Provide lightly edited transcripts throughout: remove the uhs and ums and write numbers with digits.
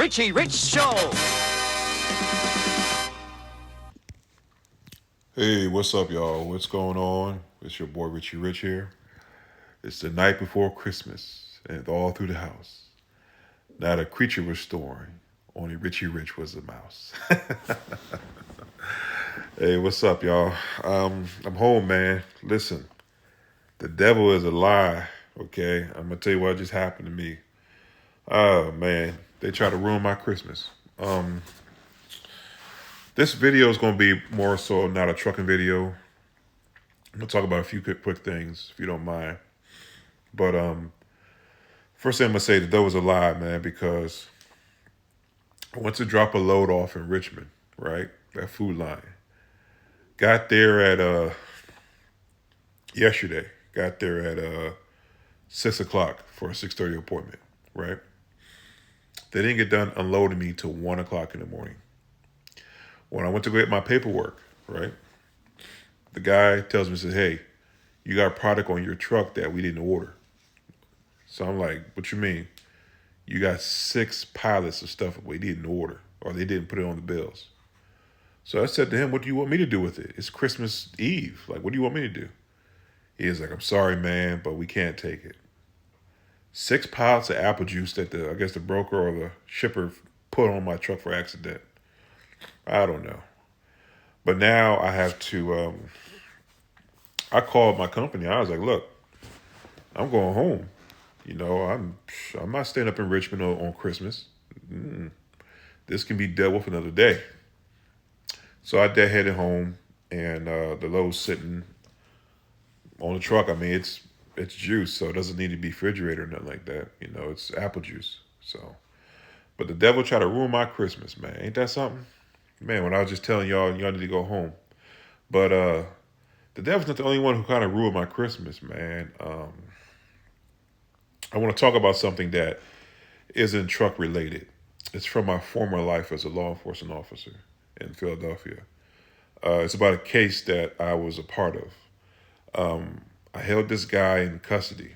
Richie Rich Show. Hey, what's up, y'all? What's going on? It's your boy Richie Rich here. It's the night before Christmas, and all through the house. Not a creature was snoring, only Richie Rich was a mouse. Hey, what's up, y'all? I'm home, man. Listen, the devil is a lie. Okay, I'm gonna tell you what just happened to me. Oh man, they try to ruin my Christmas. Um, this video is gonna be more so not a trucking video. I'm gonna talk about a few quick things, if you don't mind. But first thing I'm gonna say, that was a lie, man, because I went to drop a load off in Richmond, right? That food line. Got there at yesterday. Got there at 6 o'clock for a 6:30 appointment, right? They didn't get done unloading me till 1 o'clock in the morning. When I went to go get my paperwork, right? The guy tells me, says, "Hey, you got product on your truck that we didn't order." So I'm like, "What you mean? You got 6 pallets of stuff we didn't order, or they didn't put it on the bills?" So I said to him, "What do you want me to do with it? It's Christmas Eve. Like, what do you want me to do?" He was like, "I'm sorry, man, but we can't take it. 6 pallets of apple juice that I guess the broker or the shipper put on my truck for accident. I don't know. But now I have to. I called my company. I was like, look, I'm going home. I'm not staying up in Richmond on Christmas. Mm-mm. This can be dealt with another day." So I headed home, and the load's sitting on the truck. I mean, it's juice, so it doesn't need to be refrigerated or nothing like that. It's apple juice. So, but the devil tried to ruin my Christmas, man. Ain't that something, man? When I was just telling y'all need to go home, but the devil's not the only one who kind of ruined my Christmas, man. I want to talk about something that isn't truck related. It's from my former life as a law enforcement officer in Philadelphia. It's about a case that I was a part of. I held this guy in custody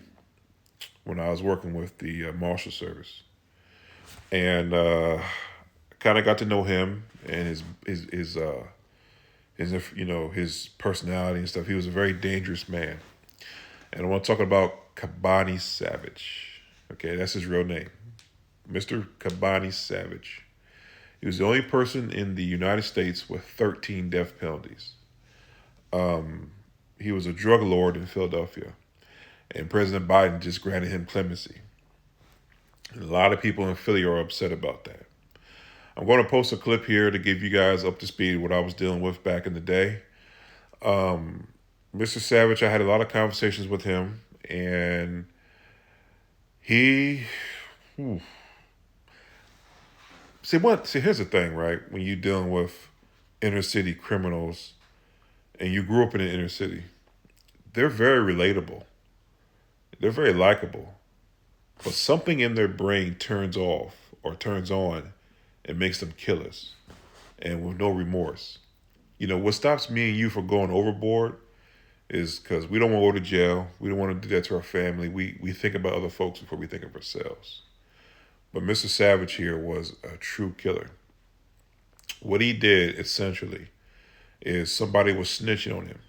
when I was working with the Marshal Service, and kind of got to know him and his personality and stuff. He was a very dangerous man, and I want to talk about Kabani Savage. Okay, that's his real name, Mr. Kabani Savage. He was the only person in the United States with 13 death penalties. He was a drug lord in Philadelphia, and President Biden just granted him clemency. And a lot of people in Philly are upset about that. I'm going to post a clip here to give you guys up to speed what I was dealing with back in the day. Mr. Savage, I had a lot of conversations with him, and he, whew. See, here's the thing, right? When you're dealing with inner city criminals, and you grew up in the inner city, they're very relatable. They're very likable, but something in their brain turns off or turns on and makes them killers, and with no remorse. What stops me and you from going overboard is because we don't want to go to jail. We don't want to do that to our family. We think about other folks before we think of ourselves. But Mr. Savage here was a true killer. What he did essentially is somebody was snitching on him,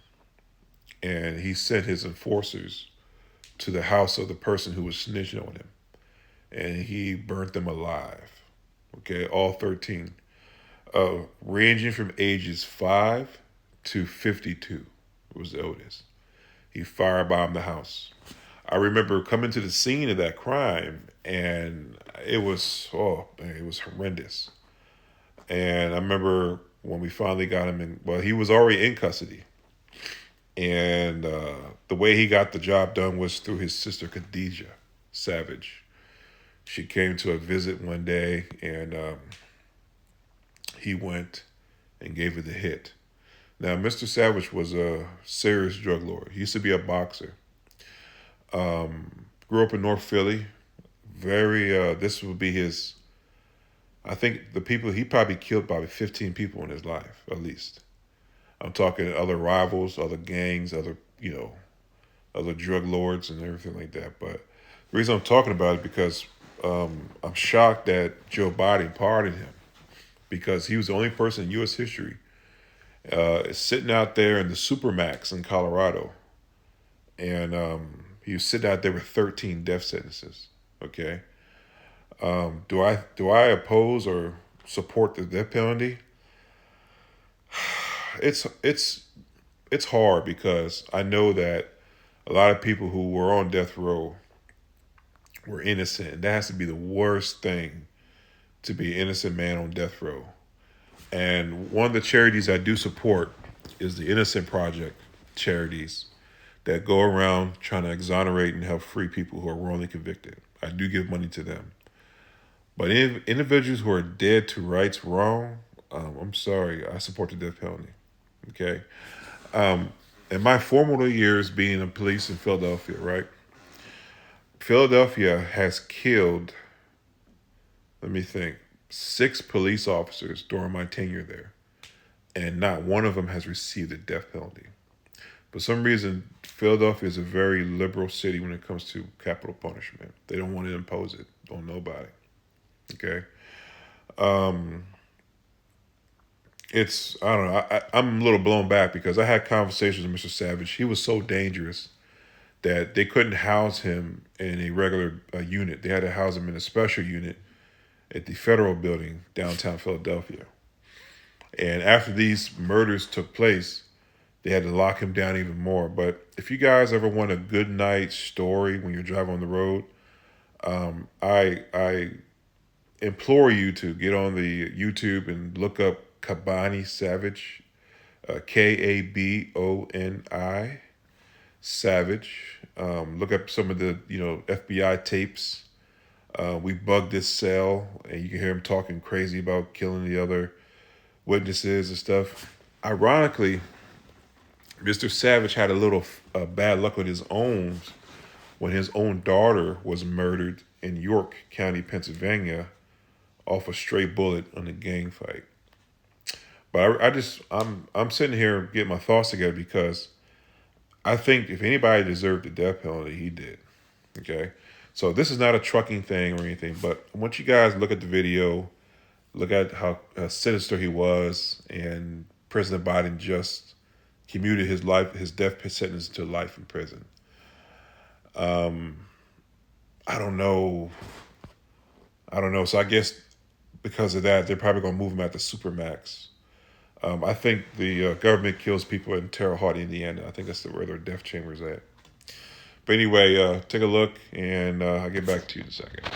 and he sent his enforcers to the house of the person who was snitching on him, and he burnt them alive. Okay, all 13, ranging from ages 5 to 52 was the oldest. He firebombed the house. I remember coming to the scene of that crime, and it was, oh man, it was horrendous. And I remember when we finally got him in. Well, he was already in custody, and the way he got the job done was through his sister Khadijah Savage. She came to a visit one day, and he went and gave her the hit. Now, Mr. Savage was a serious drug lord. He used to be a boxer. Grew up in North Philly. This would be his, I think the people, he probably killed probably 15 people in his life, at least. I'm talking other rivals, other gangs, other drug lords and everything like that. But the reason I'm talking about it is because I'm shocked that Joe Biden pardoned him because he was the only person in U.S. history sitting out there in the Supermax in Colorado, and he was sitting out there with 13 death sentences. Okay, do I oppose or support the death penalty? It's hard because I know that a lot of people who were on death row were innocent, and that has to be the worst thing, to be an innocent man on death row. And one of the charities I do support is the Innocent Project charities that go around trying to exonerate and help free people who are wrongly convicted. I do give money to them. But individuals who are dead to rights wrong, I'm sorry, I support the death penalty. Okay. In my formative years being in police in Philadelphia, right? Philadelphia has killed, let me think, 6 police officers during my tenure there, and not one of them has received a death penalty. For some reason, Philadelphia is a very liberal city when it comes to capital punishment. They don't want to impose it on nobody. Okay. I don't know. I'm a little blown back because I had conversations with Mr. Savage. He was so dangerous that they couldn't house him in a regular unit. They had to house him in a special unit at the federal building downtown Philadelphia. And after these murders took place, they had to lock him down even more. But if you guys ever want a good night story when you're driving on the road, I implore you to get on the YouTube and look up Kabani Savage, Kaboni Savage. Look up some of the FBI tapes. We bugged this cell, and you can hear him talking crazy about killing the other witnesses and stuff. Ironically, Mr. Savage had a little bad luck with his own when his own daughter was murdered in York County, Pennsylvania, off a stray bullet on a gang fight. But I'm sitting here getting my thoughts together because I think if anybody deserved the death penalty, he did. Okay, so this is not a trucking thing or anything, but I want you guys to look at the video, look at how sinister he was, and President Biden just commuted his death sentence to life in prison. I don't know. So I guess because of that, they're probably going to move him at the Supermax. I think the government kills people in Terre Haute, Indiana. I think that's where their death chamber is at. But anyway, take a look, and I'll get back to you in a second.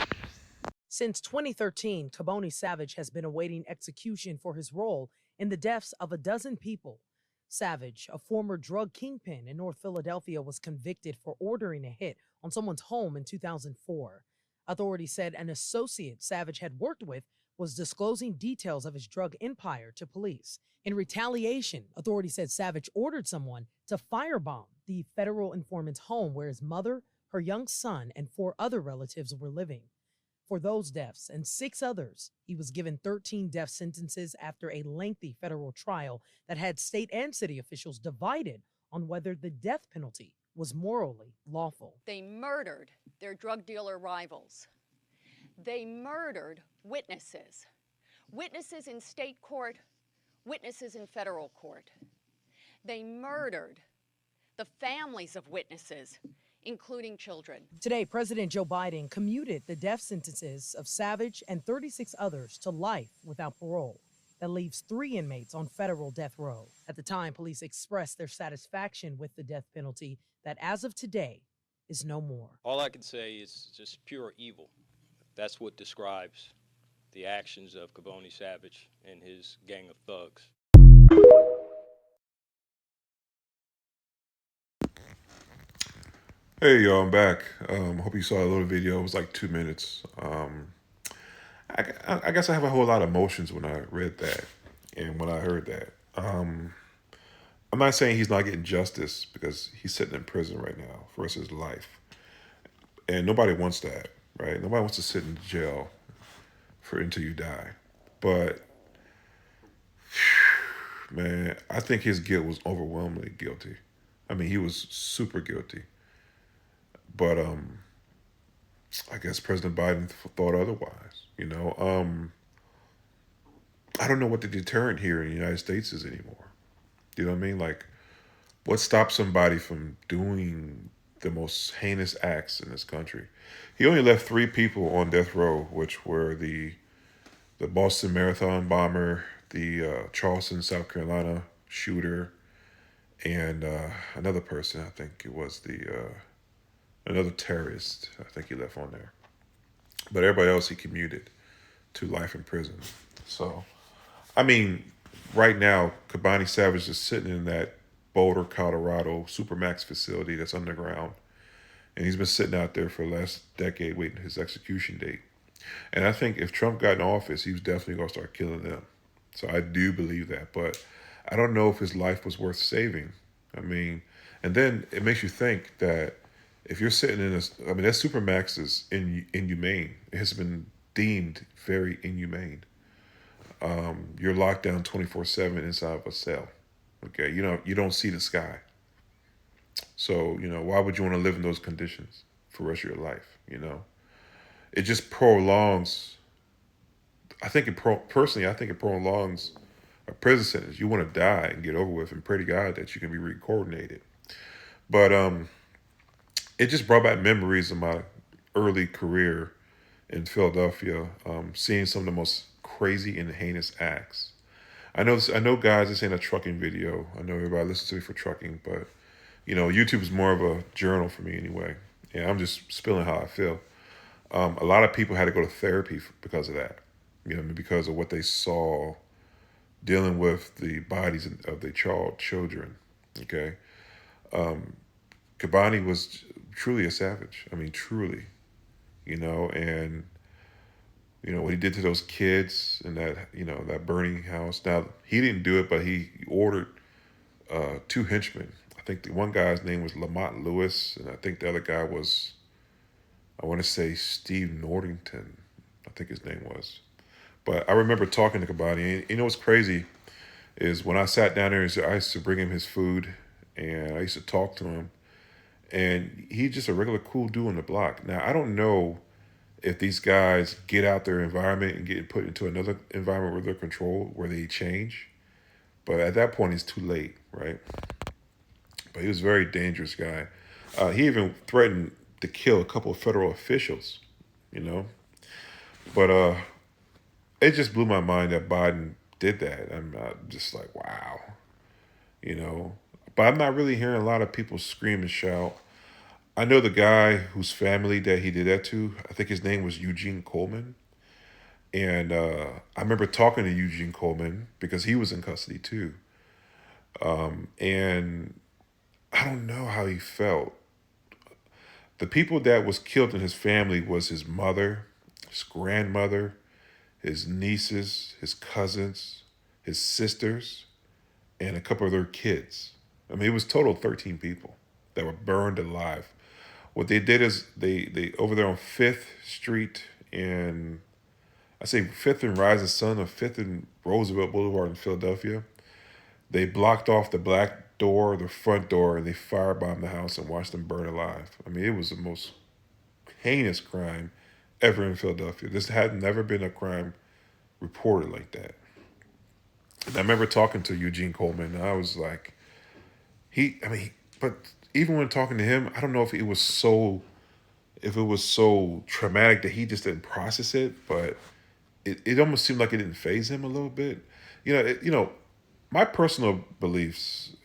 Since 2013, Kaboni Savage has been awaiting execution for his role in the deaths of a dozen people. Savage, a former drug kingpin in North Philadelphia, was convicted for ordering a hit on someone's home in 2004. Authorities said an associate Savage had worked with was disclosing details of his drug empire to police. In retaliation, authorities said Savage ordered someone to firebomb the federal informant's home where his mother, her young son, and 4 other relatives were living. For those deaths and 6 others, he was given 13 death sentences after a lengthy federal trial that had state and city officials divided on whether the death penalty was morally lawful. They murdered their drug dealer rivals. They murdered witnesses. Witnesses in state court, witnesses in federal court. They murdered the families of witnesses, including children. Today, President Joe Biden commuted the death sentences of Savage and 36 others to life without parole. That leaves 3 inmates on federal death row. At the time, police expressed their satisfaction with the death penalty that, as of today, is no more. All I can say is just pure evil. That's what describes the actions of Kaboni Savage and his gang of thugs. Hey y'all, I'm back. Hope you saw a little video. It was like 2 minutes. I guess I have a whole lot of emotions when I read that and when I heard that. I'm not saying he's not getting justice because he's sitting in prison right now for the rest of his life. And nobody wants that, right? Nobody wants to sit in jail until you die. But man, I think his guilt was overwhelmingly guilty. I mean, he was super guilty. But I guess President Biden thought otherwise. I don't know what the deterrent here in the United States is anymore. You know what I mean? Like, what stops somebody from doing the most heinous acts in this country? He only left 3 people on death row, which were the Boston Marathon bomber, the Charleston, South Carolina shooter, and another person. I think it was the another terrorist. I think he left on there. But everybody else he commuted to life in prison. So, I mean, right now, Kobani Savage is sitting in that Boulder, Colorado Supermax facility that's underground. And he's been sitting out there for the last decade waiting his execution date. And I think if Trump got in office, he was definitely going to start killing them. So I do believe that. But I don't know if his life was worth saving. I mean, and then it makes you think that if you're sitting in this, I mean, that Supermax is inhumane. It has been deemed very inhumane. You're locked down 24/7 inside of a cell. Okay, you don't see the sky. So, why would you want to live in those conditions for the rest of your life? It just prolongs. Personally, I think it prolongs a prison sentence. You want to die and get over with and pray to God that you can be recoordinated. But it just brought back memories of my early career in Philadelphia, seeing some of the most crazy and heinous acts. I know, guys, this ain't a trucking video. I know everybody listens to me for trucking, but YouTube is more of a journal for me anyway. Yeah, I'm just spilling how I feel. A lot of people had to go to therapy because of that. Because of what they saw dealing with the bodies of their children. Okay, Kobani was truly a savage. I mean, truly. And what he did to those kids in that burning house. Now, he didn't do it, but he ordered 2 henchmen. I think the one guy's name was Lamont Lewis, and I think the other guy was, I want to say, Steve Northington, I think his name was. But I remember talking to Kobani, and what's crazy is when I sat down there, I used to bring him his food, and I used to talk to him, and he's just a regular cool dude on the block. Now, I don't know if these guys get out their environment and get put into another environment where they're controlled, where they change. But at that point, it's too late, right? But he was a very dangerous guy. He even threatened to kill a couple of federal officials, But it just blew my mind that Biden did that. I'm just like, wow, But I'm not really hearing a lot of people scream and shout. I know the guy whose family that he did that to, I think his name was Eugene Coleman. And I remember talking to Eugene Coleman because he was in custody too. And I don't know how he felt. The people that was killed in his family was his mother, his grandmother, his nieces, his cousins, his sisters, and a couple of their kids. I mean, it was total 13 people that were burned alive. What they did is they over there on 5th Street and I say 5th and Rising Sun or 5th and Roosevelt Boulevard in Philadelphia, they blocked off the back door, the front door, and they firebombed the house and watched them burn alive. I mean, it was the most heinous crime ever in Philadelphia. This had never been a crime reported like that. And I remember talking to Eugene Coleman, and I was like, but even when talking to him, I don't know if it was so traumatic that he just didn't process it, but it almost seemed like it didn't faze him a little bit. My personal beliefs,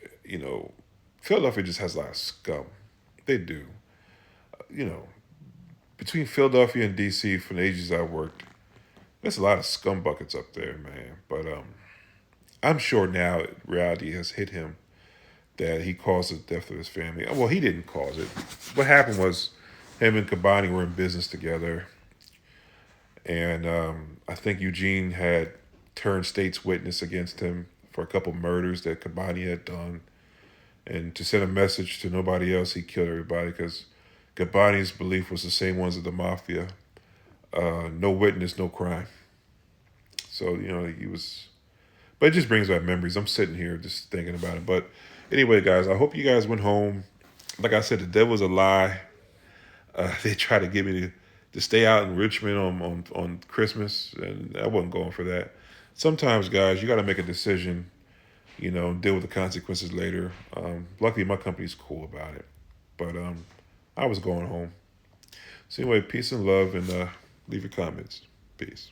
Philadelphia just has a lot of scum. They do. Between Philadelphia and D.C., for the ages I worked, there's a lot of scum buckets up there, man. But I'm sure now reality has hit him that he caused the death of his family. Well, he didn't cause it. What happened was him and Kobani were in business together. And I think Eugene had turned state's witness against him for a couple murders that Kobani had done. And to send a message to nobody else, he killed everybody because Kobani's belief was the same ones of the mafia. No witness, no crime. So, he was... But it just brings back memories. I'm sitting here just thinking about it. But anyway, guys, I hope you guys went home. Like I said, the devil's a lie. They try to get me to stay out in Richmond on Christmas, and I wasn't going for that. Sometimes, guys, you got to make a decision, deal with the consequences later. Luckily, my company's cool about it, but I was going home. So anyway, peace and love, and leave your comments. Peace.